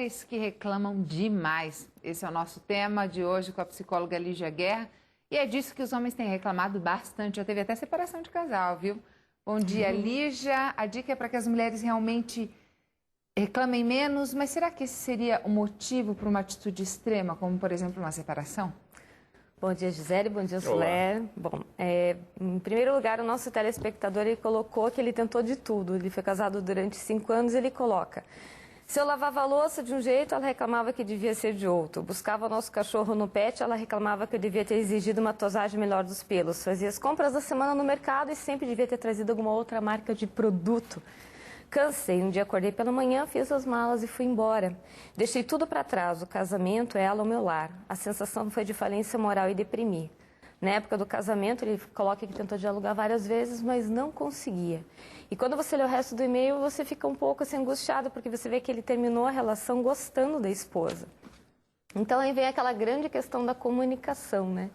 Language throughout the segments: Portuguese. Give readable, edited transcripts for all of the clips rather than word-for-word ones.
Mulheres que reclamam demais. Esse é o nosso tema de hoje com a psicóloga Lígia Guerra. E é disso que os homens têm reclamado bastante. Já teve até separação de casal, viu? Bom dia, Lígia. A dica é para que as mulheres realmente reclamem menos, mas será que esse seria o motivo para uma atitude extrema, como, por exemplo, uma separação? Bom dia, Gisele. Bom dia, Soler. Bom, em primeiro lugar, o nosso telespectador ele colocou que ele tentou de tudo. Ele foi casado durante 5 anos, ele coloca: se eu lavava a louça de um jeito, ela reclamava que devia ser de outro. Buscava o nosso cachorro no pet, ela reclamava que eu devia ter exigido uma tosagem melhor dos pelos. Fazia as compras da semana no mercado e sempre devia ter trazido alguma outra marca de produto. Cansei, um dia acordei pela manhã, fiz as malas e fui embora. Deixei tudo para trás, o casamento, ela, o meu lar. A sensação foi de falência moral e deprimi. Na época do casamento, ele coloca que tentou dialogar várias vezes, mas não conseguia. E quando você lê o resto do e-mail, você fica um pouco assim, angustiado, porque você vê que ele terminou a relação gostando da esposa. Então aí vem aquela grande questão da comunicação, né?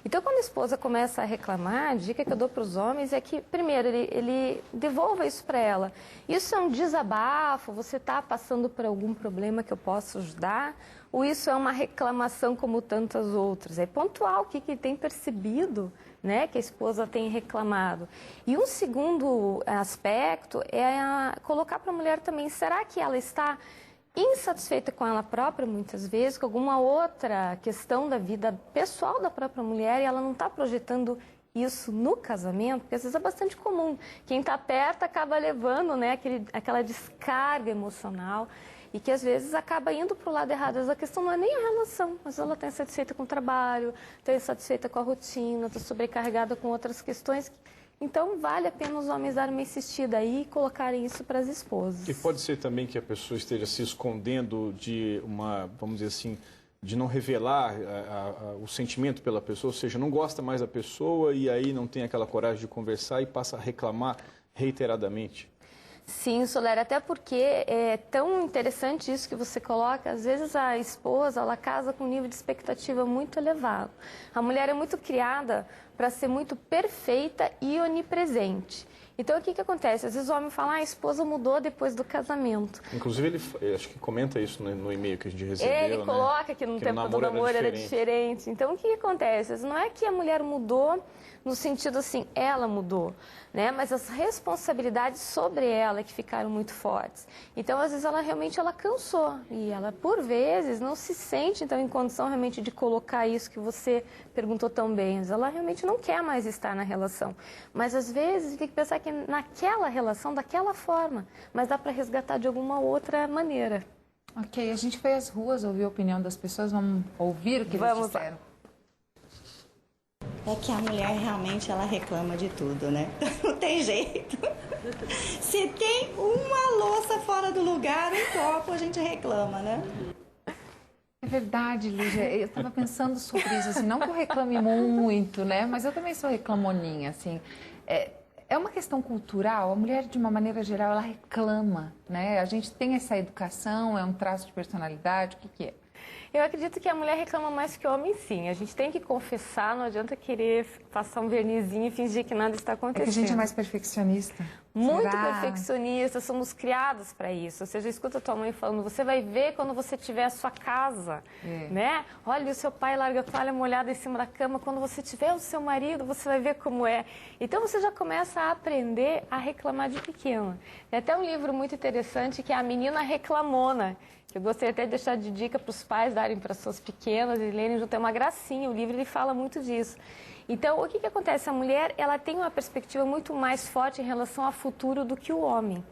Então, quando a esposa começa a reclamar, a dica que eu dou para os homens é que, primeiro, ele devolva isso para ela. Isso é um desabafo? Você está passando por algum problema que eu possa ajudar? Ou isso é uma reclamação como tantas outras? É pontual o que tem percebido, né, que a esposa tem reclamado. E um segundo aspecto é colocar para a mulher também, será que ela está insatisfeita com ela própria, muitas vezes, com alguma outra questão da vida pessoal da própria mulher e ela não está projetando isso no casamento? Porque às vezes é bastante comum. Quem está perto acaba levando, né, aquela descarga emocional e que às vezes acaba indo para o lado errado. Às vezes a questão não é nem a relação, mas ela está insatisfeita com o trabalho, está insatisfeita com a rotina, está sobrecarregada com outras questões. Então, vale a pena os homens darem uma insistida aí e colocarem isso para as esposas. E pode ser também que a pessoa esteja se escondendo de uma, vamos dizer assim, de não revelar o sentimento pela pessoa, ou seja, não gosta mais da pessoa e aí não tem aquela coragem de conversar e passa a reclamar reiteradamente. Sim, Soler, até porque é tão interessante isso que você coloca. Às vezes a esposa, ela casa com um nível de expectativa muito elevado. A mulher é muito criada para ser muito perfeita e onipresente. Então, o que acontece? Às vezes o homem fala, a esposa mudou depois do casamento. Inclusive, ele acho que comenta isso no e-mail que a gente recebeu, ele coloca que no tempo do namoro era diferente. Então, o que acontece? Às vezes, não é que a mulher mudou no sentido assim, ela mudou, né? Mas as responsabilidades sobre ela que ficaram muito fortes. Então, às vezes, ela realmente cansou. E ela, por vezes, não se sente, então, em condição realmente de colocar isso que você perguntou tão bem. Ela realmente não quer mais estar na relação. Mas, às vezes, tem que pensar que naquela relação, daquela forma, mas dá para resgatar de alguma outra maneira. Ok, a gente foi às ruas ouvir a opinião das pessoas, vamos ouvir o que eles disseram. É que a mulher realmente ela reclama de tudo, né? Não tem jeito. Se tem uma louça fora do lugar, um copo, a gente reclama, né? É verdade, Lígia. Eu estava pensando sobre isso, assim, não que eu reclame muito, né? Mas eu também sou reclamoninha, assim. É uma questão cultural, a mulher, de uma maneira geral, ela reclama, né? A gente tem essa educação, é um traço de personalidade, o que é? Eu acredito que a mulher reclama mais que o homem, sim. A gente tem que confessar, não adianta querer passar um vernizinho e fingir que nada está acontecendo. É que a gente é mais perfeccionista. Muito perfeccionista, somos criadas para isso. Ou seja, escuta a tua mãe falando, você vai ver quando você tiver a sua casa, né? Olha, o seu pai larga a toalha molhada em cima da cama, quando você tiver o seu marido, você vai ver como é. Então, você já começa a aprender a reclamar de pequeno. Tem até um livro muito interessante que é A Menina Reclamona, que eu gostaria até de deixar de dica para os pais darem para suas pequenas e lerem junto. É uma gracinha, o livro ele fala muito disso. Então, o que acontece? A mulher ela tem uma perspectiva muito mais forte em relação ao futuro do que o homem.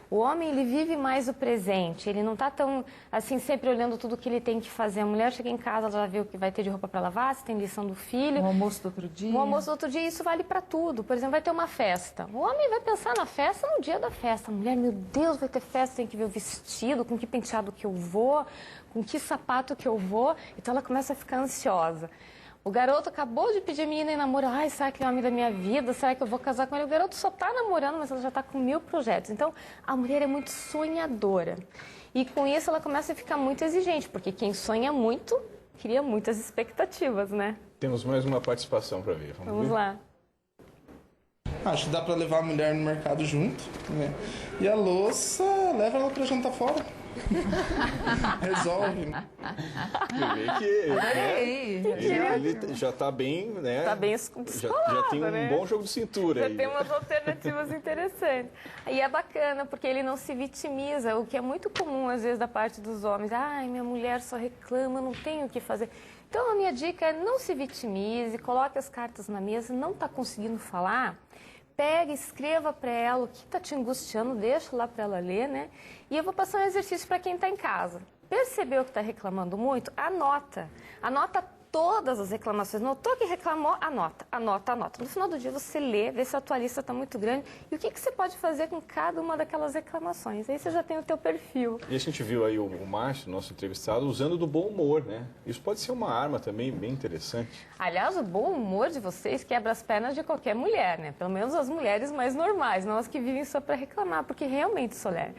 O homem, ele vive mais o presente, ele não está tão, assim, sempre olhando tudo que ele tem que fazer. A mulher chega em casa, ela já vê o que vai ter de roupa para lavar, se tem lição do filho. O almoço do outro dia. O almoço do outro dia, isso vale para tudo. Por exemplo, vai ter uma festa. O homem vai pensar na festa no dia da festa. A mulher, meu Deus, vai ter festa, tem que ver o vestido, com que penteado que eu vou, com que sapato que eu vou. Então, ela começa a ficar ansiosa. O garoto acabou de pedir a menina em namoro. Ai, será que é o homem da minha vida? Será que eu vou casar com ele? O garoto só está namorando, mas ela já está com 1000 projetos. Então, a mulher é muito sonhadora. E com isso, ela começa a ficar muito exigente, porque quem sonha muito, cria muitas expectativas, né? Temos mais uma participação para ver. Vamos lá. Acho que dá para levar a mulher no mercado junto, né? E a louça, leva ela para jantar fora. Resolve. Você vê que Adorei. ele já está bem, né? Tá bem já tem um né? bom jogo de cintura Já aí. tem umas alternativas interessantes. E é bacana, porque ele não se vitimiza, o que é muito comum, às vezes, da parte dos homens. Ai, minha mulher só reclama, não tenho o que fazer. Então, a minha dica é não se vitimize, coloque as cartas na mesa, não está conseguindo falar, pega, escreva para ela o que está te angustiando, deixa lá para ela ler, né? E eu vou passar um exercício para quem está em casa. Percebeu que está reclamando muito? Anota. Anota todas as reclamações. Notou que reclamou? Anota, anota, anota. No final do dia você lê, vê se a tua lista está muito grande e o que você pode fazer com cada uma daquelas reclamações. Aí você já tem o teu perfil. E a gente viu aí o Márcio, nosso entrevistado, usando do bom humor, né? Isso pode ser uma arma também bem interessante. Aliás, o bom humor de vocês quebra as pernas de qualquer mulher, né? Pelo menos as mulheres mais normais, não as que vivem só para reclamar, porque realmente, Soler,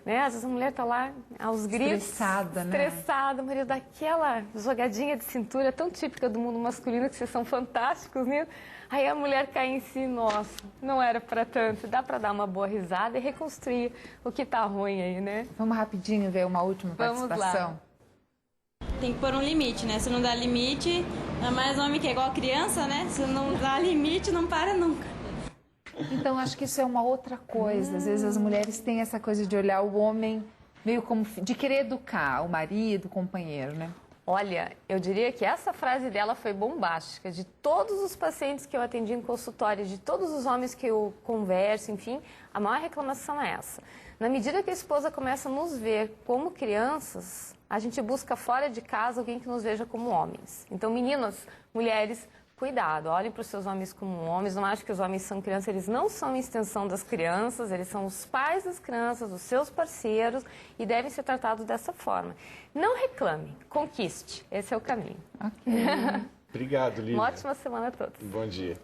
né? Às vezes a mulher tá lá aos gritos, Estressada, né? Estressada, o marido dá aquela jogadinha de cintura tão típica do mundo masculino, que vocês são fantásticos nisso. Aí a mulher cai em si, nossa, não era para tanto. Dá para dar uma boa risada e reconstruir o que tá ruim aí, né? Vamos rapidinho ver uma última Vamos participação. lá. Tem que pôr um limite, né? Se não dá limite, é mais homem que é igual criança, né? Se não dá limite, não para nunca. Então, acho que isso é uma outra coisa. Às vezes as mulheres têm essa coisa de olhar o homem meio como... de querer educar o marido, o companheiro, né? Olha, eu diria que essa frase dela foi bombástica. De todos os pacientes que eu atendi em consultório, de todos os homens que eu converso, enfim, a maior reclamação é essa. Na medida que a esposa começa a nos ver como crianças, a gente busca fora de casa alguém que nos veja como homens. Então, meninas, mulheres, cuidado, olhem para os seus homens como homens, não acho que os homens são crianças, eles não são a extensão das crianças, eles são os pais das crianças, os seus parceiros e devem ser tratados dessa forma. Não reclame, conquiste, esse é o caminho. Ok. Obrigado, Lívia. Uma ótima semana a todos. Bom dia.